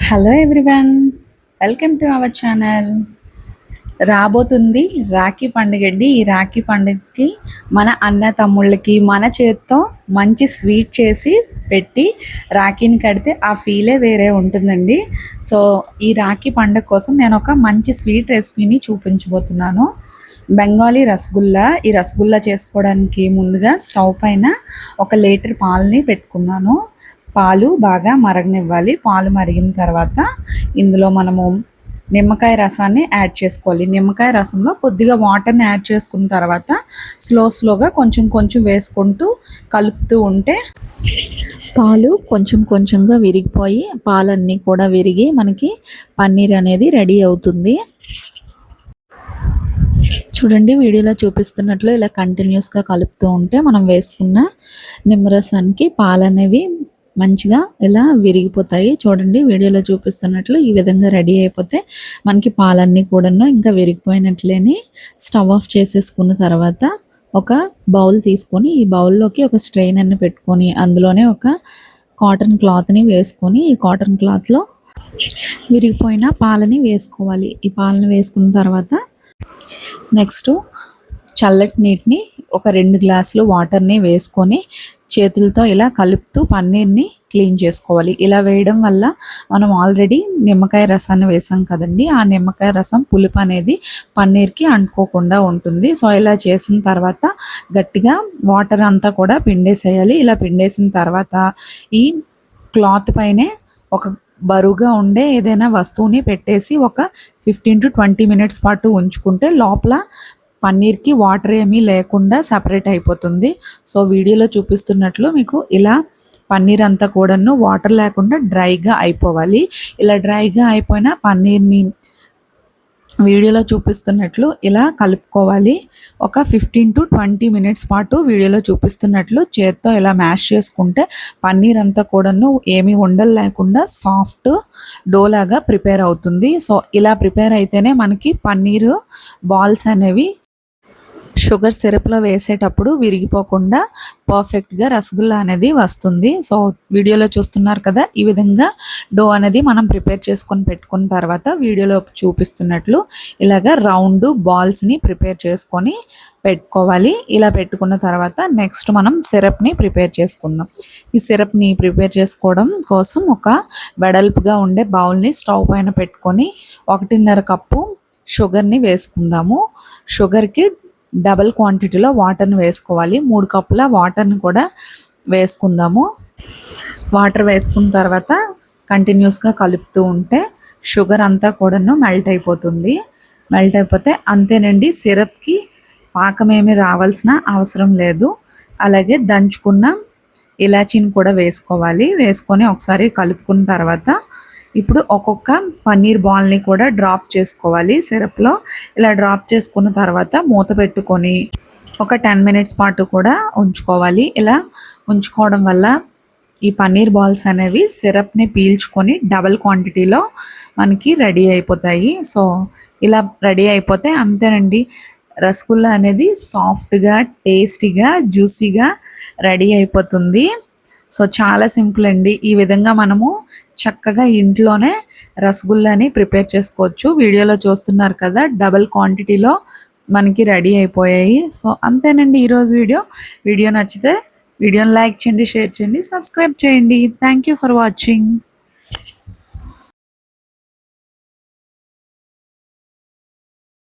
Hello everyone, welcome to our channel. రాబోతుంది రాఖీ పండుగ అండి. ఈ రాఖీ పండుగకి మన అన్న తమ్ముళ్ళకి మన చేత్తో మంచి స్వీట్ చేసి పెట్టి రాఖీని కడితే ఆ ఫీలే వేరే ఉంటుందండి. సో ఈ రాఖీ పండుగ కోసం నేను ఒక మంచి స్వీట్ రెసిపీని చూపించబోతున్నాను. బెంగాలీ రసగుల్లా. ఈ రసగుల్లా చేసుకోవడానికి ముందుగా స్టవ్ పైన 1 లీటర్ పాలని పెట్టుకున్నాను. పాలు బాగా మరగనివ్వాలి. పాలు మరిగిన తర్వాత ఇందులో మనము నిమ్మకాయ రసాన్ని యాడ్ చేసుకోవాలి. నిమ్మకాయ రసంలో కొద్దిగా వాటర్ని యాడ్ చేసుకున్న తర్వాత స్లోగా కొంచెం వేసుకుంటూ కలుపుతూ ఉంటే పాలు కొంచెంగా విరిగిపోయి పాలన్నీ కూడా విరిగి మనకి పన్నీర్ అనేది రెడీ అవుతుంది. చూడండి, వీడియోలో చూపిస్తున్నట్లు ఇలా కంటిన్యూస్గా కలుపుతూ ఉంటే మనం వేసుకున్న నిమ్మరసానికి పాలు అనేవి మంచిగా ఇలా విరిగిపోతాయి. చూడండి, వీడియోలో చూపిస్తున్నట్లు ఈ విధంగా రెడీ అయిపోతే మనకి పాలన్నీ కూడాను ఇంకా విరిగిపోయినట్లేని స్టవ్ ఆఫ్ చేసేసుకున్న తర్వాత ఒక బౌల్ తీసుకొని ఈ బౌల్లోకి ఒక స్ట్రెయిన్ అన్ని పెట్టుకొని అందులోనే ఒక కాటన్ క్లాత్ని వేసుకొని ఈ కాటన్ క్లాత్లో విరిగిపోయిన పాలని వేసుకోవాలి. ఈ పాలని వేసుకున్న తర్వాత నెక్స్ట్ చల్లటి నీటిని ఒక 2 గ్లాసులు వాటర్ని వేసుకొని చేతులతో ఇలా కలుపుతూ పన్నీర్ని క్లీన్ చేసుకోవాలి. ఇలా వేయడం వల్ల మనం ఆల్రెడీ నిమ్మకాయ రసాన్ని వేసాం కదండి, ఆ నిమ్మకాయ రసం పులుపు అనేది పన్నీర్కి అంటుకోకుండా ఉంటుంది. సో ఇలా చేసిన తర్వాత గట్టిగా వాటర్ అంతా కూడా పిండేసేయాలి. ఇలా పిండేసిన తర్వాత ఈ క్లాత్ పైనే ఒక బరువుగా ఉండే ఏదైనా వస్తువుని పెట్టేసి ఒక 15 to 20 మినిట్స్ పాటు ఉంచుకుంటే లోపల పన్నీర్కి వాటర్ ఏమీ లేకుండా సపరేట్ అయిపోతుంది. సో వీడియోలో చూపిస్తున్నట్లు మీకు ఇలా పన్నీర్ అంతా కూడాను వాటర్ లేకుండా డ్రైగా అయిపోవాలి. ఇలా డ్రైగా అయిపోయిన పన్నీర్ని వీడియోలో చూపిస్తున్నట్లు ఇలా కలుపుకోవాలి. ఒక 15 to 20 మినిట్స్ పాటు వీడియోలో చూపిస్తున్నట్లు చేత్తో ఇలా మ్యాష్ చేసుకుంటే పన్నీర్ అంతా కూడాను ఏమీ ఉండలు లేకుండా సాఫ్ట్ డో లాగా ప్రిపేర్ అవుతుంది. సో ఇలా ప్రిపేర్ అయితేనే మనకి పన్నీర్ బాల్స్ అనేవి షుగర్ సిరప్లో వేసేటప్పుడు విరిగిపోకుండా పర్ఫెక్ట్గా రసగుల్లా అనేది వస్తుంది. సో వీడియోలో చూస్తున్నారు కదా, ఈ విధంగా డో అనేది మనం ప్రిపేర్ చేసుకొని పెట్టుకున్న తర్వాత వీడియోలో చూపిస్తున్నట్లు ఇలాగ రౌండ్ బాల్స్ని ప్రిపేర్ చేసుకొని పెట్టుకోవాలి. ఇలా పెట్టుకున్న తర్వాత నెక్స్ట్ మనం సిరప్ని ప్రిపేర్ చేసుకుందాం. ఈ సిరప్ని ప్రిపేర్ చేసుకోవడం కోసం ఒక వెడల్పుగా ఉండే బౌల్ని స్టవ్ పైన పెట్టుకొని 1.5 కప్పు షుగర్ని వేసుకుందాము. షుగర్కి డబల్ క్వాంటిటీలో వాటర్ని వేసుకోవాలి. 3 కప్పుల వాటర్ని కూడా వేసుకుందాము. వాటర్ వేసుకున్న తర్వాత కంటిన్యూస్గా కలుపుతూ ఉంటే షుగర్ అంతా కూడాను మెల్ట్ అయిపోతుంది. మెల్ట్ అయిపోతే అంతేనండి, సిరప్కి పాకమేమి రావాల్సిన అవసరం లేదు. అలాగే దంచుకున్న ఇలాచీని కూడా వేసుకోవాలి. వేసుకొని ఒకసారి కలుపుకున్న తర్వాత ఇప్పుడు ఒక్కొక్క పన్నీర్ బాల్ని కూడా డ్రాప్ చేసుకోవాలి సిరప్లో. ఇలా డ్రాప్ చేసుకున్న తర్వాత మూత పెట్టుకొని ఒక 10 మినిట్స్ పాటు కూడా ఉంచుకోవాలి. ఇలా ఉంచుకోవడం వల్ల ఈ పన్నీర్ బాల్స్ అనేవి సిరప్ని పీల్చుకొని డబల్ క్వాంటిటీలో మనకి రెడీ అయిపోతాయి. సో ఇలా రెడీ అయిపోతే అంతేనండి, రసగుల్లా అనేది సాఫ్ట్గా టేస్టీగా జ్యూసీగా రెడీ అయిపోతుంది. సో చాలా సింపుల్ అండి. ఈ విధంగా మనము చక్కగా ఇంట్లోనే రసగుల్లాని ప్రిపేర్ చేసుకోవచ్చు. వీడియోలో చూస్తున్నారు కదా, డబల్ క్వాంటిటీలో మనకి రెడీ అయిపోయాయి. సో అంతేనండి ఈరోజు వీడియో నచ్చితే వీడియోని లైక్ చేయండి, షేర్ చేయండి, సబ్స్క్రైబ్ చేయండి. Thank you for watching.